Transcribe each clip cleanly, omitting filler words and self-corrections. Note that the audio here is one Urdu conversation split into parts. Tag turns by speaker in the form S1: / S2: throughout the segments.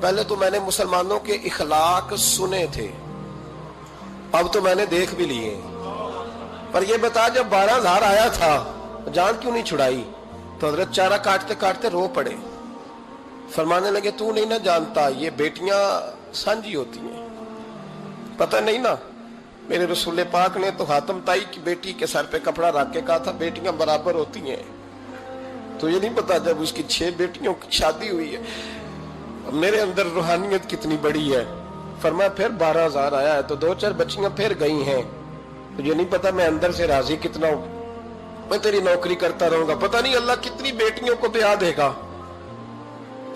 S1: پہلے تو میں نے مسلمانوں کے اخلاق سنے تھے، اب تو میں نے دیکھ بھی لیے، پر یہ بتا جب 12,000 آیا تھا جان کیوں نہیں چھڑائی؟ تو حضرت چارہ کاٹتے کاٹتے رو پڑے، فرمانے لگے تو نہیں نہ جانتا یہ بیٹیاں سانجی ہوتی ہیں، پتہ نہیں نا، میرے رسول پاک نے تو حاتم تائی کی بیٹی کے سر پہ کپڑا رکھ کے کہا تھا بیٹیاں برابر ہوتی ہیں، تو یہ نہیں پتا جب اس کی 6 بیٹیوں کی شادی ہوئی ہے میرے اندر روحانیت کتنی بڑی ہے۔ فرمایا پھر 12,000 آیا ہے تو 2-4 بچیاں پھر گئی ہیں، تو یہ نہیں پتا میں اندر سے راضی کتنا ہوں، میں تیری نوکری کرتا رہوں گا، پتہ نہیں اللہ کتنی بیٹیوں کو بیاہ دے گا۔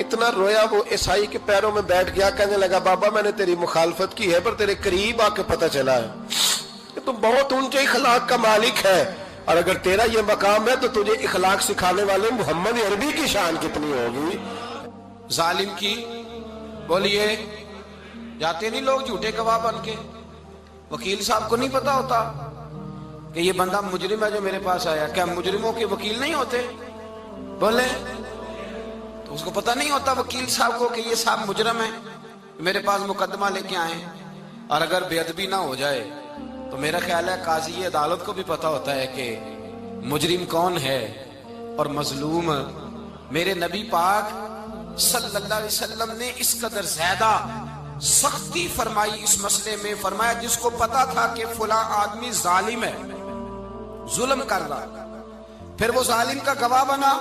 S1: اتنا رویا وہ عیسائی کے پیروں میں بیٹھ گیا، کہنے لگا بابا میں نے تیری مخالفت کی ہے پر تیرے قریب آ کے پتہ چلا ہے کہ تو بہت اونچے اخلاق کا مالک ہے، اور اگر تیرا یہ مقام ہے تو تجھے اخلاق سکھانے والے محمد عربی کی شان کتنی ہوگی۔ ظالم کی بولیے جاتے نہیں لوگ جھوٹے گواہ بن کے، وکیل صاحب کو نہیں پتا ہوتا کہ یہ بندہ مجرم ہے جو میرے پاس آیا، کیا مجرموں کے وکیل نہیں ہوتے؟ بولے تو اس کو پتہ نہیں ہوتا وکیل صاحب کو کہ یہ صاحب مجرم ہے، میرے پاس مقدمہ لے کے آئے، اور اگر بے ادبی نہ ہو جائے تو میرا خیال ہے قاضی عدالت کو بھی پتا ہوتا ہے کہ مجرم کون ہے اور مظلوم۔ میرے نبی پاک صلی اللہ علیہ وسلم نے اس قدر زیادہ سختی فرمائی اس مسئلے میں، فرمایا جس کو پتا تھا کہ فلاں آدمی ظالم ہے، ظلم کر رہا، پھر وہ ظالم کا گواہ بنا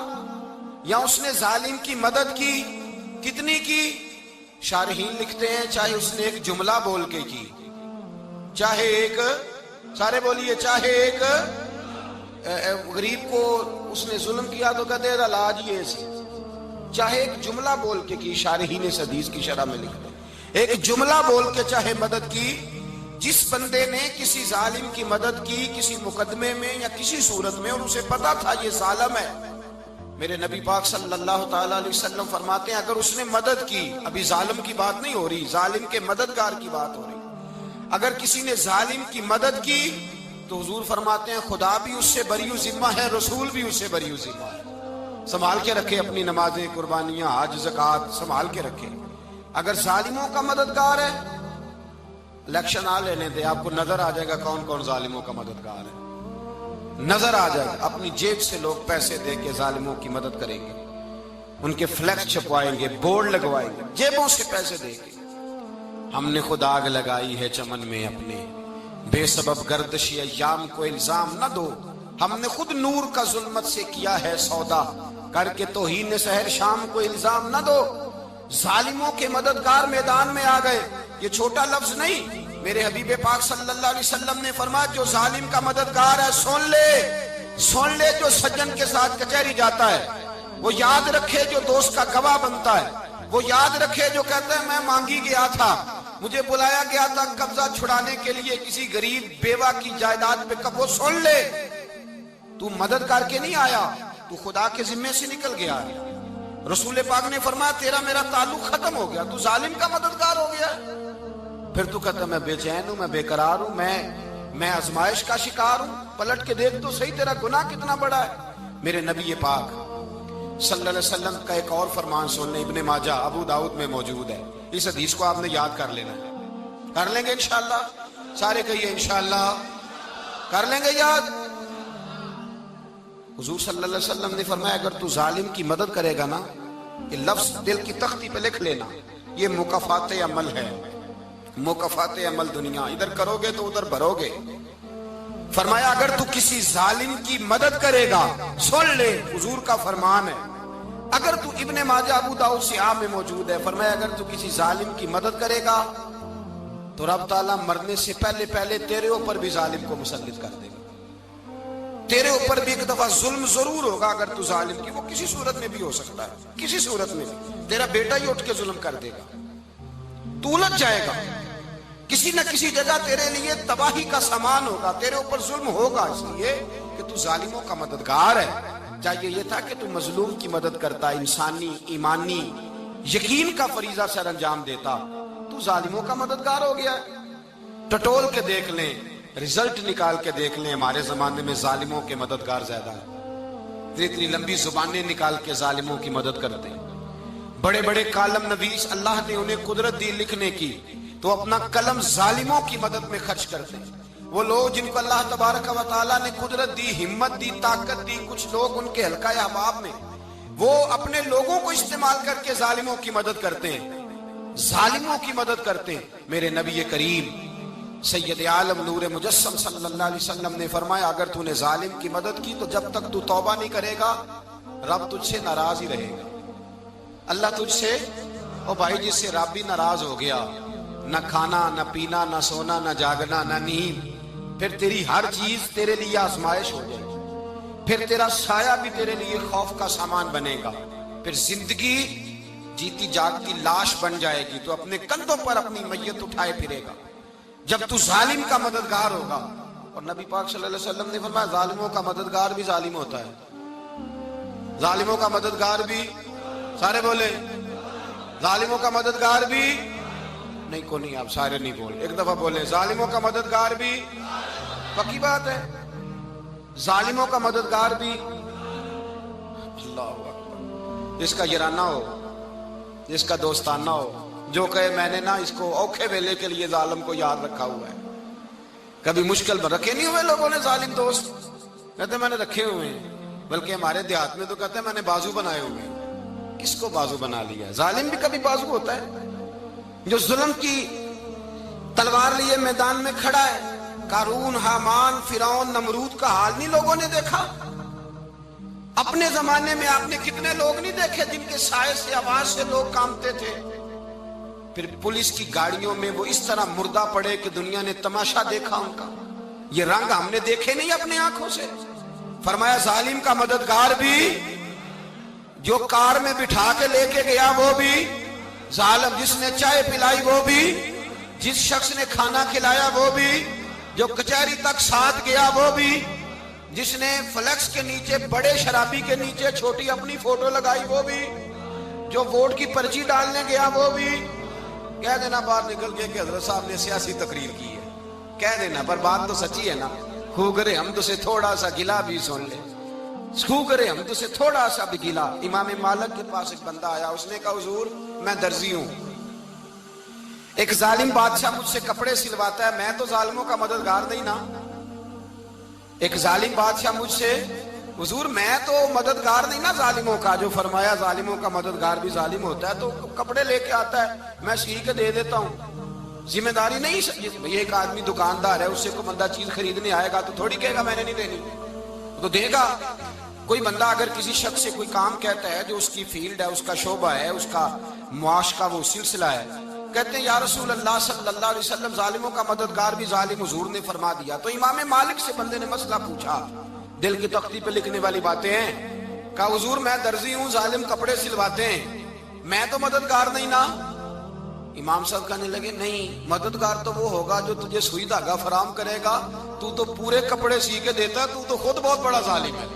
S1: یا اس نے ظالم کی مدد کی، کتنی کی؟ شارحین لکھتے ہیں چاہے اس نے ایک جملہ بول کے کی، چاہے ایک، سارے بولیے، چاہے ایک غریب کو اس نے ظلم کیا تو کہتے ہیں علاج یہ سی، چاہے ایک جملہ بول کے کی، شارحین اس حدیث کی شرح میں لکھتے ہیں ایک جملہ بول کے چاہے مدد کی، جس بندے نے کسی ظالم کی مدد کی کسی مقدمے میں یا کسی صورت میں اور اسے پتا تھا یہ ظالم ہے، میرے نبی پاک صلی اللہ تعالی علیہ وسلم فرماتے ہیں اگر اس نے مدد کی، ابھی ظالم کی بات نہیں ہو رہی، ظالم کے مددگار کی بات ہو رہی، اگر کسی نے ظالم کی مدد کی تو حضور فرماتے ہیں خدا بھی اس سے بری و ذمہ ہے، رسول بھی اس سے بری و ذمہ ہے۔ سنبھال کے رکھے اپنی نمازیں، قربانیاں، حج، زکوٰۃ سنبھال کے رکھے۔ اگر ظالموں کا مددگار ہے، الیکشن آ لینے دے، آپ کو نظر آ جائے گا کون کون ظالموں کا مددگار ہے، نظر آ جائے گا، اپنی جیب سے لوگ پیسے دے کے ظالموں کی مدد کریں گے، ان کے فلیکس چھپوائیں گے، بورڈ لگوائیں گے، جیبوں سے پیسے دے کے۔ ہم نے خود آگ لگائی ہے چمن میں اپنے، بے سبب گردشی ایام کو الزام نہ دو، ہم نے خود نور کا ظلمت سے کیا ہے سودا، کر کے توہین سحر شام کو الزام نہ دو۔ ظالموں کے مددگار میدان میں آ گئے، یہ چھوٹا لفظ نہیں، میرے حبیب پاک صلی اللہ علیہ وسلم نے فرمایا جو ظالم کا مددگار ہے سن لے، جو سجن کے ساتھ کچہری جاتا ہے وہ یاد رکھے، جو دوست کا گواہ بنتا ہے وہ یاد رکھے، جو کہتا ہے میں مانگی گیا تھا، مجھے بلایا گیا تھا قبضہ چھڑانے کے لیے کسی غریب بیوہ کی جائیداد پہ، کب وہ سن لے تو مدد کر کے نہیں آیا، تو خدا کے ذمے سے نکل گیا ہے۔ رسول پاک نے فرمایا تیرا میرا تعلق ختم ہو گیا، تو ظالم کا مددگار ہو گیا، پھر تو کہتا میں بے چین ہوں، میں بے قرار ہوں، میں آزمائش کا شکار ہوں، پلٹ کے دیکھ تو صحیح تیرا گناہ کتنا بڑا ہے۔ میرے نبی پاک صلی اللہ علیہ وسلم کا ایک اور فرمان سن لیں، ابن ماجہ ابو داؤد میں موجود ہے، اس حدیث کو آپ نے یاد کر لینا ہے، کر لیں گے انشاءاللہ، سارے کہیے انشاءاللہ، کر لیں گے یاد۔ حضور صلی اللہ علیہ وسلم نے فرمایا اگر تو ظالم کی مدد کرے گا نا، یہ لفظ دل کی تختی پہ لکھ لینا، یہ مکافات عمل ہے، مکافات عمل دنیا، ادھر کرو گے تو ادھر بھرو گے۔ فرمایا اگر تو کسی ظالم کی مدد کرے گا، سن لے حضور کا فرمان ہے، اگر تو ابن ماجہ ابو داؤد سیاہ میں موجود ہے، فرمایا اگر تو کسی ظالم کی مدد کرے گا تو رب تعالیٰ مرنے سے پہلے پہلے تیرے اوپر بھی ظالم کو مسلط کر دے گا، تیرے اوپر بھی ایک دفعہ ظلم ضرور ہوگا اگر تو ظالم کی، وہ کسی صورت میں بھی ہو سکتا ہے، کسی صورت میں بھی، تیرا بیٹا ہی اٹھ کے ظلم کر دے گا، تو الجھ جائے گا، کسی نہ کسی جگہ تیرے لیے تباہی کا سامان ہوگا، تیرے اوپر ظلم ہوگا، اس لیے کہ تو ظالموں کا مددگار ہے۔ چاہیے یہ تھا کہ تو مظلوم کی مدد کرتا، انسانی ایمانی یقین کا فریضہ سر انجام دیتا، تو ظالموں کا مددگار ہو گیا۔ ٹٹول کے دیکھ لیں، رزلٹ نکال کے دیکھ لیں، ہمارے زمانے میں ظالموں کے مددگار زیادہ ہیں، اتنی لمبی زبانیں نکال کے ظالموں کی مدد کرتے ہیں، بڑے بڑے کالم نویس اللہ نے انہیں قدرت دی لکھنے کی، تو اپنا قلم ظالموں کی مدد میں خرچ کرتے ہیں۔ وہ لوگ جن کو اللہ تبارک و تعالیٰ نے قدرت دی، ہمت دی، طاقت دی، کچھ لوگ ان کے حلقہ احباب میں، وہ اپنے لوگوں کو استعمال کر کے ظالموں کی مدد کرتے ہیں، ظالموں کی مدد کرتے ہیں۔ میرے نبی کریم سید عالم نور مجسم صلی اللہ علیہ وسلم نے فرمایا، اگر تو نے ظالم کی مدد کی تو جب تک تو توبہ نہیں کرے گا رب تجھ سے ناراض ہی رہے گا۔ اللہ تجھ سے، او بھائی جس سے رب بھی ناراض ہو گیا، نہ کھانا نہ پینا نہ سونا نہ جاگنا نہ نیند، پھر تیری ہر چیز تیرے لیے آزمائش ہو جائے گی، پھر تیرا سایہ بھی تیرے لیے خوف کا سامان بنے گا، پھر زندگی جیتی جاگتی لاش بن جائے گی، تو اپنے کندھوں پر اپنی میت اٹھائے پھرے گا جب تو ظالم کا مددگار ہوگا۔ اور نبی پاک صلی اللہ علیہ وسلم نے فرمایا ظالموں کا مددگار بھی ظالم ہوتا ہے، ظالموں کا مددگار بھی، سارے بولے ظالموں کا مددگار بھی نہیں، کو نہیں، آپ سارے نہیں بولے، ایک دفعہ بولے ظالموں کا مددگار بھی، پکی بات ہے، ظالموں کا مددگار بھی۔ اللہ اکبر، جس کا یارانہ ہو، جس کا دوستانہ ہو، جو کہے میں نے نا اس کو اوکھے ویلے کے لیے ظالم کو یاد رکھا ہوا ہے۔ کبھی مشکل میں رکھے نہیں ہوئے لوگوں نے ظالم دوست؟ کہتے میں نے رکھے ہوئے ہیں، بلکہ ہمارے دیہات میں تو کہتے ہیں میں نے بازو بنائے ہوئے ہیں۔ کس کو بازو بنا لیا؟ ظالم بھی کبھی بازو ہوتا ہے، جو ظلم کی تلوار لیے میدان میں کھڑا ہے۔ قارون، حامان، فرعون، نمرود کا حال نہیں لوگوں نے دیکھا؟ اپنے زمانے میں آپ نے کتنے لوگ نہیں دیکھے جن کے سائے سے، آواز سے لوگ کانپتے تھے؟ پھر پولیس کی گاڑیوں میں وہ اس طرح مردہ پڑے کہ دنیا نے تماشا دیکھا ان کا۔ یہ رنگ ہم نے دیکھے نہیں اپنے آنکھوں سے۔ فرمایا ظالم کا مددگار بھی، جو کار میں بٹھا کے لے کے گیا وہ بھی ظالم، جس نے چائے پلائی وہ بھی، جس شخص نے کھانا کھلایا وہ بھی، جو کچہری تک ساتھ گیا وہ بھی، جس نے فلیکس کے نیچے، بڑے شرابی کے نیچے چھوٹی اپنی فوٹو لگائی وہ بھی، جو ووٹ کی پرچی ڈالنے گیا وہ بھی۔ کہہ دینا باہر نکل کے کہ حضرت صاحب نے سیاسی تقریر کی ہے، کہہ دینا، پر بات تو سچی ہے نا۔ خو کرے ہم تو سے تھوڑا سا گلا بھی سن لے، خو کرے ہم تو سے تھوڑا سا بھی گلا۔ امام مالک کے پاس ایک بندہ آیا، اس نے کہا حضور میں درزی ہوں، ایک ظالم بادشاہ مجھ سے کپڑے سلواتا ہے، میں تو ظالموں کا مددگار نہیں نا۔ ایک ظالم بادشاہ مجھ سے، حضور میں تو مددگار نہیں نا ظالموں کا، جو فرمایا ظالموں کا مددگار بھی ظالم ہوتا ہے، تو کپڑے لے کے آتا ہے میں سی کے دے دیتا ہوں، ذمہ داری نہیں۔ ایک آدمی دکاندار ہے، اس سے کوئی بندہ چیز خریدنے آئے گا تو تھوڑی کہے گا میں نے نہیں دینی، تو دے گا۔ کوئی بندہ اگر کسی شخص سے کوئی کام کہتا ہے جو اس کی فیلڈ ہے، اس کا شعبہ ہے، اس کا معاش کا وہ سلسلہ ہے، کہتے ہیں یا رسول اللہ صلی اللہ علیہ وسلم ظالموں کا مددگار بھی ظالم، حضور نے فرما دیا۔ تو امام مالک سے بندے نے مسئلہ پوچھا، دل کی تختی پہ لکھنے والی باتیں ہیں، کہا حضور میں درزی ہوں، ظالم کپڑے سلواتے ہیں، میں تو مددگار نہیں نا۔ امام صاحب کہنے لگے نہیں، مددگار تو وہ ہوگا جو تجھے سوئی دھاگا فراہم کرے گا، تو پورے کپڑے سی کے دیتا ہے، تو خود بہت بڑا ظالم ہے،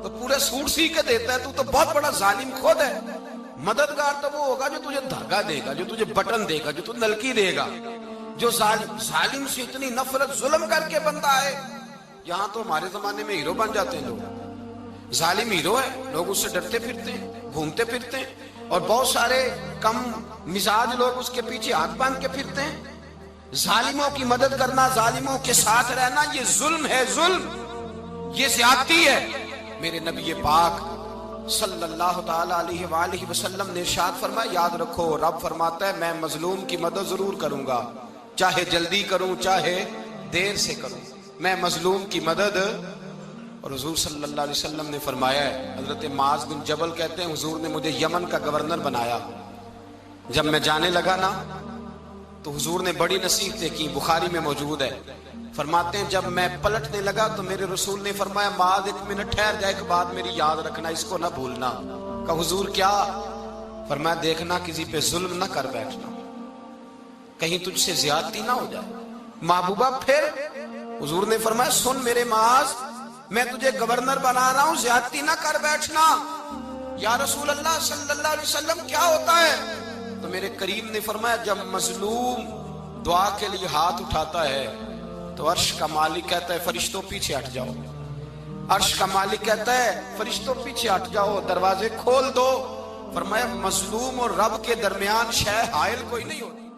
S1: تو پورے سوٹ سی کے دیتا ہے، تو بہت بڑا ظالم خود ہے۔ مددگار تو وہ ہوگا جو تجھے دھاگا دے گا، جو تجھے بٹن دے گا، جو تجھے نلکی دے گا۔ جو ظالم سے اتنی نفرت، ظلم کر کے بندہ ہے، یہاں تو ہمارے زمانے میں ہیرو بن جاتے ہیں لوگ، ظالم ہیرو ہے، لوگ اس سے ڈرتے پھرتے ہیں، گھومتے پھرتے ہیں، اور بہت سارے کم مزاج لوگ اس کے پیچھے ہاتھ باندھ کے پھرتے ہیں۔ ظالموں کی مدد کرنا، ظالموں کے ساتھ رہنا، یہ ظلم ہے، ظلم، یہ زیادتی ہے۔ میرے نبی پاک صلی اللہ تعالی علیہ وآلہ وسلم نے ارشاد فرمایا، یاد رکھو رب فرماتا ہے میں مظلوم کی مدد ضرور کروں گا، چاہے جلدی کروں چاہے دیر سے کروں، میں مظلوم کی مدد۔ اور حضور صلی اللہ علیہ وسلم نے فرمایا ہے، حضرت معاذ بن جبل کہتے ہیں حضور نے مجھے یمن کا گورنر بنایا، جب میں جانے لگا نا تو حضور نے بڑی نصیحتیں کی، بخاری میں موجود ہے، فرماتے ہیں جب میں پلٹنے لگا تو میرے رسول نے فرمایا معاذ ایک منٹ ٹھہر جا، ایک بات میری یاد رکھنا، اس کو نہ بھولنا۔ کہا حضور کیا؟ فرمایا دیکھنا کسی پہ ظلم نہ کر بیٹھنا، کہیں تجھ سے زیادتی نہ ہو جائے۔ محبوبہ پھر حضور نے فرمایا سن میرے معاذ، میں تجھے گورنر بنا رہا ہوں، زیادتی نہ کر بیٹھنا۔ یا رسول اللہ صلی اللہ علیہ وسلم کیا ہوتا ہے؟ تو میرے کریم نے فرمایا جب مظلوم دعا کے لیے ہاتھ اٹھاتا ہے تو عرش کا مالک کہتا ہے فرشتوں پیچھے ہٹ جاؤ، عرش کا مالک کہتا ہے فرشتوں پیچھے ہٹ جاؤ، دروازے کھول دو، فرمایا مظلوم اور رب کے درمیان شے حائل کوئی نہیں ہوتی.